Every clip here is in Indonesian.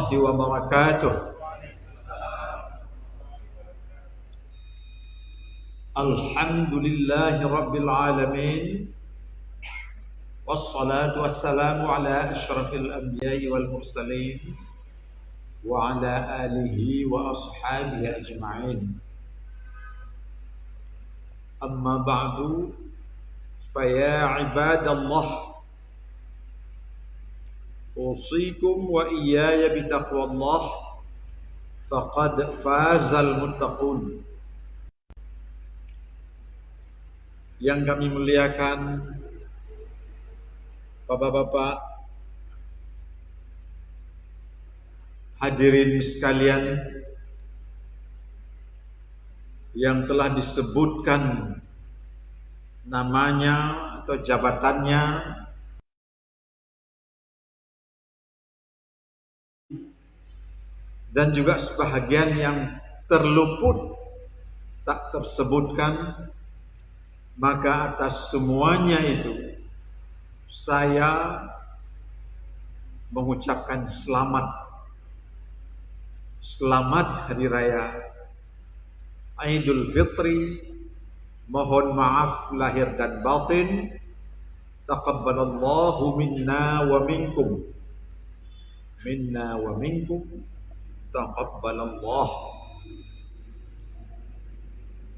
warahmatullahi wabarakatuh. Alhamdulillahi rabbil alamin. Wassalatu wassalamu ala asyrafil anbiya'i wal mursalin wa ala alihi wa ashabihi ajma'in. Amma ba'du, faya ibadallah, usikum wa iyaya bitaqwallah, faqad fazal muttaqun. Yang kami muliakan Bapak-bapak, hadirin sekalian yang telah disebutkan namanya atau jabatannya, dan juga sebahagian yang terluput tak tersebutkan, maka atas semuanya itu saya mengucapkan selamat hari raya Idul Fitri. Mohon maaf lahir dan batin. Taqabbalallahu minna wa minkum. Minna wa minkum. Taqabbalallah.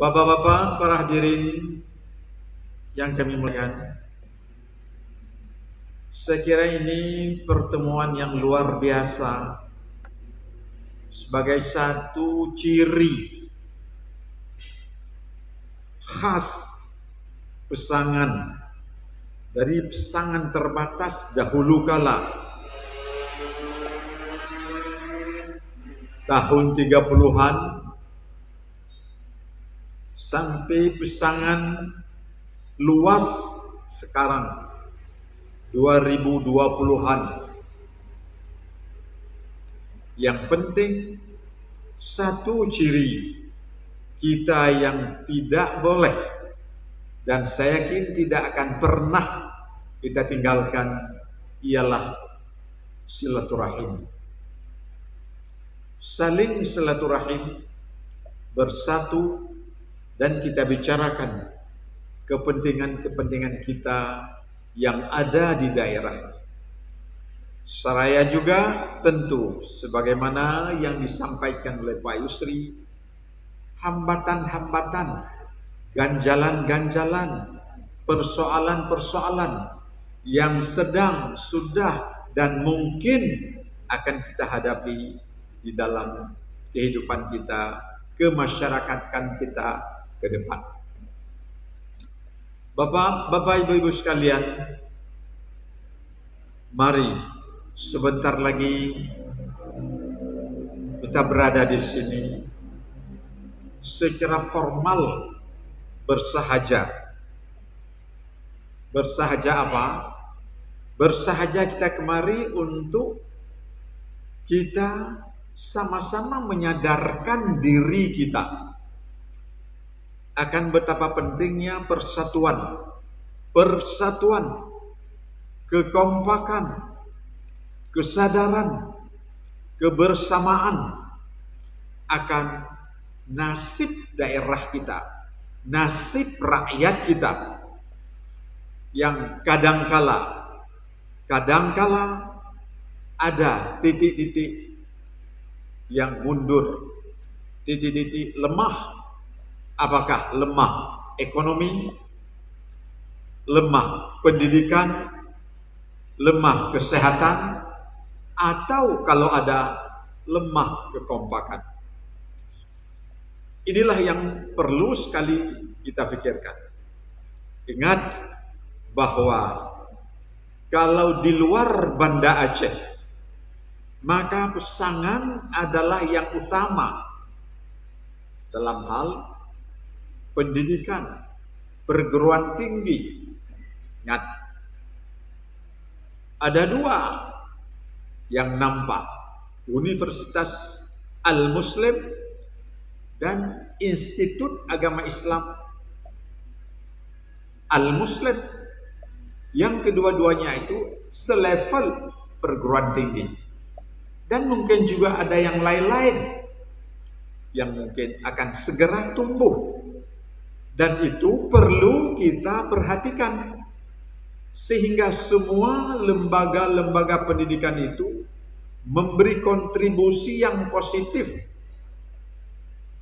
Bapak-bapak, para hadirin yang kami muliakan, saya kira ini pertemuan yang luar biasa sebagai satu ciri khas pesangan dari pesangan terbatas dahulu kala tahun 30-an sampai pesangan luas sekarang 2020-an. Yang penting satu ciri kita yang tidak boleh dan saya yakin tidak akan pernah kita tinggalkan ialah silaturahim. Saling silaturahim, bersatu, dan kita bicarakan kepentingan-kepentingan kita yang ada di daerah ini. Seraya juga tentu sebagaimana yang disampaikan oleh Pak Yusri, hambatan-hambatan, ganjalan-ganjalan, persoalan-persoalan yang sedang, sudah, dan mungkin akan kita hadapi di dalam kehidupan kita, kemasyarakatan kita ke depan. Bapak, Ibu-ibu sekalian, mari sebentar lagi kita berada di sini secara formal bersahaja. Bersahaja apa? Bersahaja kita kemari untuk kita sama-sama menyadarkan diri kita akan betapa pentingnya persatuan, kekompakan, kesadaran, kebersamaan akan nasib daerah kita, nasib rakyat kita yang kadangkala ada titik-titik yang mundur, titik-titik lemah. Apakah lemah ekonomi, lemah pendidikan, lemah kesehatan, atau kalau ada lemah kekompakan? Inilah yang perlu sekali kita pikirkan. Ingat bahwa kalau di luar Banda Aceh, maka pesangan adalah yang utama dalam hal pendidikan, perguruan tinggi. Ingat, ada dua yang nampak, Universitas Al-Muslim dan Institut Agama Islam Al-Muslim, yang kedua-duanya itu selevel perguruan tinggi. Dan mungkin juga ada yang lain-lain yang mungkin akan segera tumbuh. Dan itu perlu kita perhatikan. Sehingga semua lembaga-lembaga pendidikan itu memberi kontribusi yang positif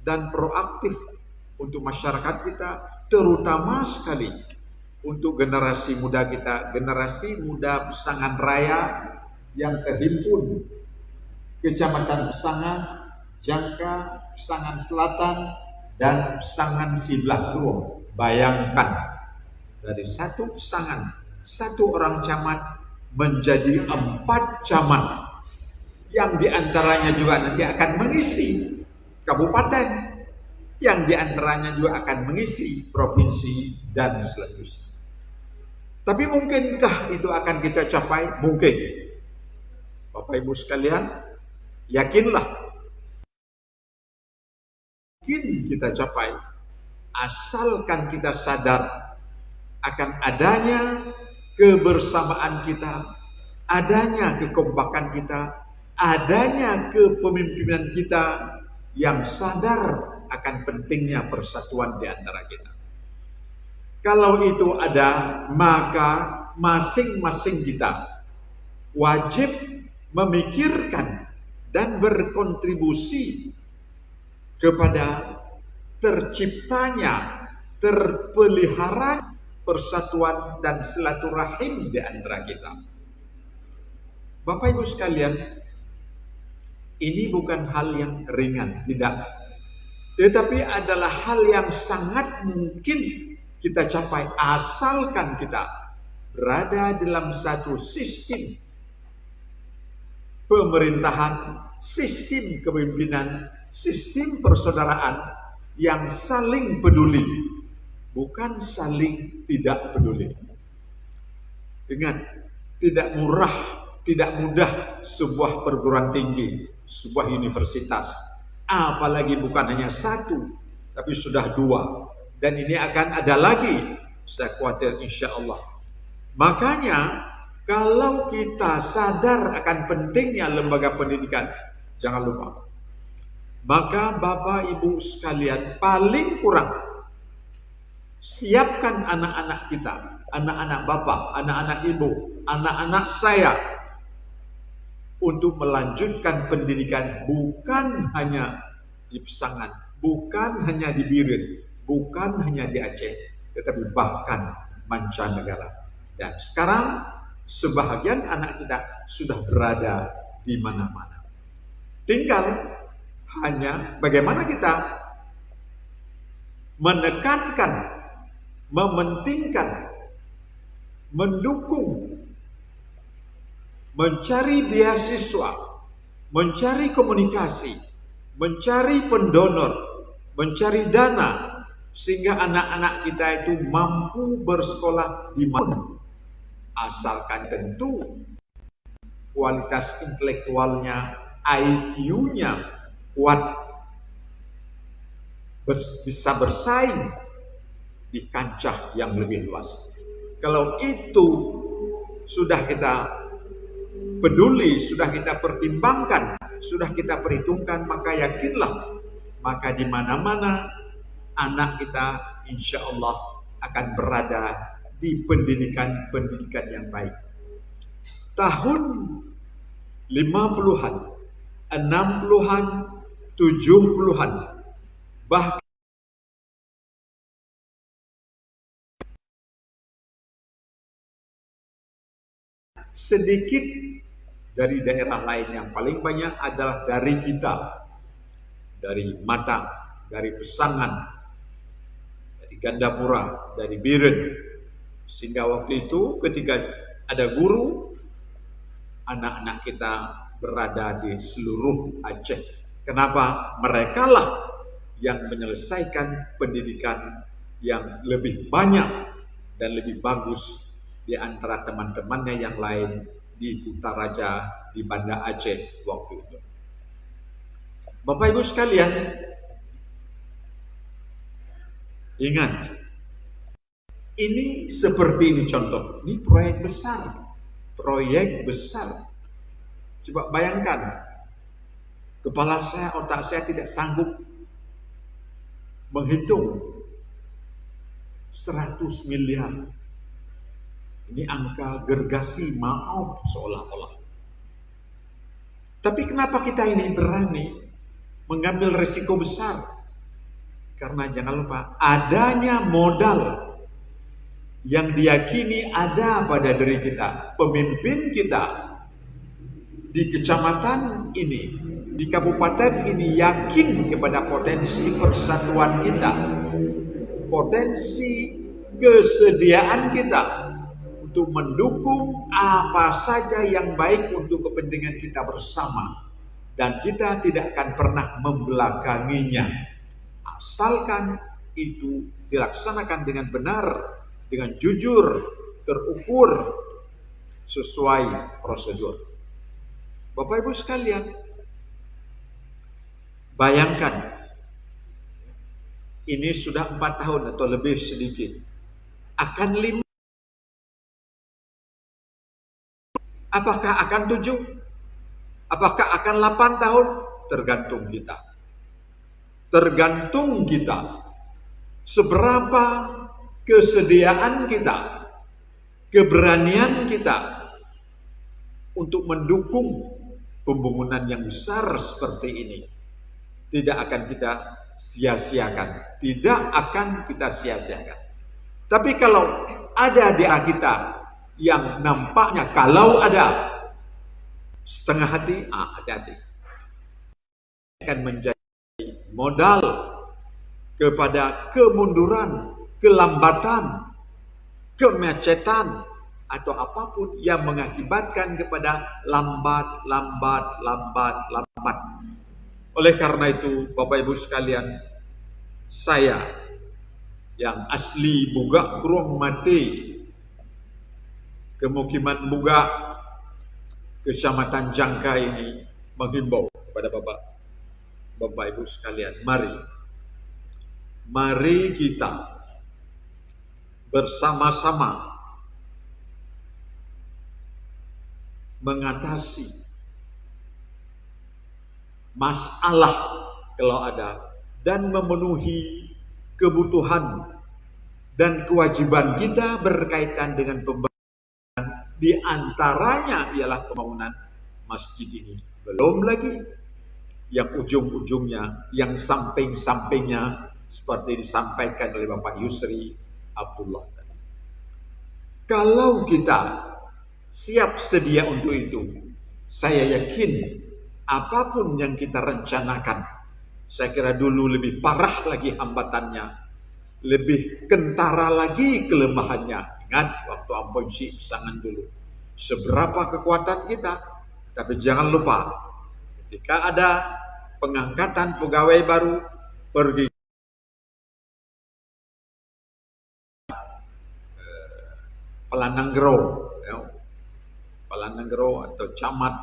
dan proaktif untuk masyarakat kita, terutama sekali untuk generasi muda kita, generasi muda Pesangan Raya yang terhimpun Kecamatan Pesangan, Jangka, Pesangan Selatan, dan Pesangan Siblatuong. Bayangkan, dari satu pesangan, satu orang camat menjadi 4 camat, yang diantaranya juga nanti akan mengisi kabupaten, yang diantaranya juga akan mengisi provinsi dan seterusnya. Tapi mungkinkah itu akan kita capai? Mungkin. Bapak Ibu sekalian, yakinlah, mungkin kita capai, asalkan kita sadar akan adanya kebersamaan kita, adanya kekompakan kita, adanya kepemimpinan kita yang sadar akan pentingnya persatuan di antara kita. Kalau itu ada, maka masing-masing kita wajib memikirkan dan berkontribusi kepada terciptanya, terpelihara persatuan dan silaturahim di antara kita. Bapak Ibu sekalian, ini bukan hal yang ringan, tidak. Tetapi adalah hal yang sangat mungkin kita capai asalkan kita berada dalam satu sistem pemerintahan, sistem kepemimpinan, sistem persaudaraan yang saling peduli, bukan saling tidak peduli. Ingat, tidak mudah sebuah perguruan tinggi, sebuah universitas, apalagi bukan hanya satu, tapi sudah 2, dan ini akan ada lagi, saya khawatir insya Allah. Makanya kalau kita sadar akan pentingnya lembaga pendidikan, jangan lupa, maka Bapak Ibu sekalian, paling kurang siapkan anak-anak kita, anak-anak Bapak, anak-anak Ibu, anak-anak saya, untuk melanjutkan pendidikan bukan hanya di Pesangan, bukan hanya di Biren, bukan hanya di Aceh, tetapi bahkan mancanegara. Dan sekarang sebahagian anak kita sudah berada di mana-mana. Tinggal hanya bagaimana kita menekankan, mementingkan, mendukung, mencari beasiswa, mencari komunikasi, mencari pendonor, mencari dana, sehingga anak-anak kita itu mampu bersekolah di mana. Asalkan tentu kualitas intelektualnya, IQ-nya kuat, bisa bersaing di kancah yang lebih luas. Kalau itu sudah kita peduli, sudah kita pertimbangkan, sudah kita perhitungkan, maka yakinlah, maka di mana-mana anak kita insya Allah akan berada di pendidikan yang baik. Tahun 50-an, 60-an, 70-an, bahkan sedikit dari daerah lain, yang paling banyak adalah dari kita, dari Matang, dari Pesangan, dari Gandapura, dari Biren. Sehingga waktu itu ketika ada guru, anak-anak kita berada di seluruh Aceh. Kenapa? Mereka lah yang menyelesaikan pendidikan yang lebih banyak dan lebih bagus di antara teman-temannya yang lain di Kutaraja, di Banda Aceh waktu itu. Bapak Ibu sekalian, ingat, ini seperti ini contoh, ini proyek besar. Coba bayangkan, Kepala saya, otak saya tidak sanggup menghitung 100 miliar. Ini angka gergasi, maaf seolah-olah. Tapi kenapa kita ini berani mengambil risiko besar? Karena jangan lupa, adanya modal yang diyakini ada pada diri kita. Pemimpin kita di kecamatan ini, di kabupaten ini yakin kepada potensi persatuan kita, potensi kesediaan kita untuk mendukung apa saja yang baik untuk kepentingan kita bersama, dan kita tidak akan pernah membelakanginya asalkan itu dilaksanakan dengan benar, dengan jujur, terukur, sesuai prosedur. Bapak Ibu sekalian, bayangkan ini sudah 4 tahun atau lebih sedikit, akan 5, apakah akan 7, apakah akan 8 tahun, tergantung kita. Tergantung kita seberapa kesediaan kita, keberanian kita untuk mendukung pembangunan yang besar seperti ini. Tidak akan kita sia-siakan, tidak akan kita sia-siakan. Tapi kalau ada di kita yang nampaknya, kalau ada setengah hati, hati-hati, akan menjadi modal kepada kemunduran, kelambatan, kemacetan, atau apapun yang mengakibatkan kepada lambat. Oleh karena itu, Bapak Ibu sekalian, saya yang asli Buga Kurung Mati, kemukiman Buga, Kecamatan Jangka ini, menghimbau kepada Bapak Ibu sekalian, mari kita bersama-sama mengatasi masalah kalau ada, dan memenuhi kebutuhan dan kewajiban kita berkaitan dengan pembangunan. Di antaranya ialah pembangunan masjid ini. Belum lagi yang ujung-ujungnya, yang samping-sampingnya, seperti disampaikan oleh Bapak Yusri Abdullah tadi. Kalau kita siap sedia untuk itu, saya yakin apapun yang kita rencanakan, saya kira dulu lebih parah lagi hambatannya, lebih kentara lagi kelemahannya. Ingat waktu Ampun Syekh Pesangan dulu, seberapa kekuatan kita. Tapi jangan lupa, ketika ada pengangkatan pegawai baru, pergi Palananggero atau camat,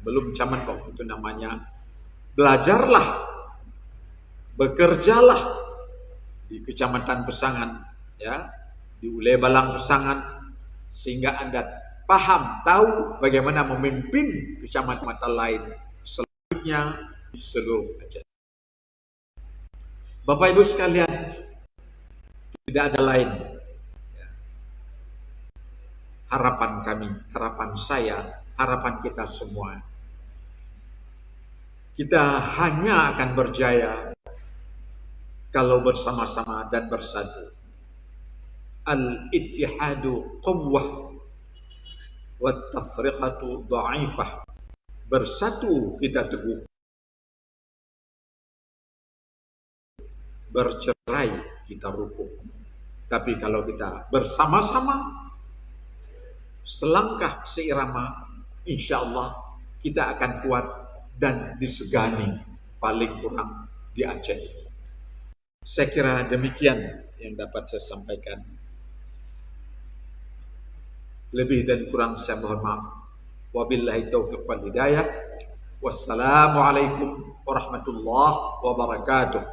belum camat waktu itu namanya, belajarlah, bekerjalah di Kecamatan Pesangan, ya, di Ule Balang Pesangan, sehingga Anda paham, tahu bagaimana memimpin kecamatan lain selanjutnya di seluruh Aceh. Bapak Ibu sekalian, tidak ada lain. Harapan kami, harapan saya, harapan kita semua, kita hanya akan berjaya kalau bersama-sama dan bersatu. Al-ittihadu quwwah wa tafriqatu dha'ifah. Bersatu kita teguh, bercerai kita rukuh. Tapi kalau kita bersama-sama, selangkah seirama, insya Allah kita akan kuat dan disegani, paling kurang di Aceh. Saya kira demikian yang dapat saya sampaikan. Lebih dan kurang saya mohon maaf. Wabillahi taufiq wal hidayah. Wassalamualaikum warahmatullahi wabarakatuh.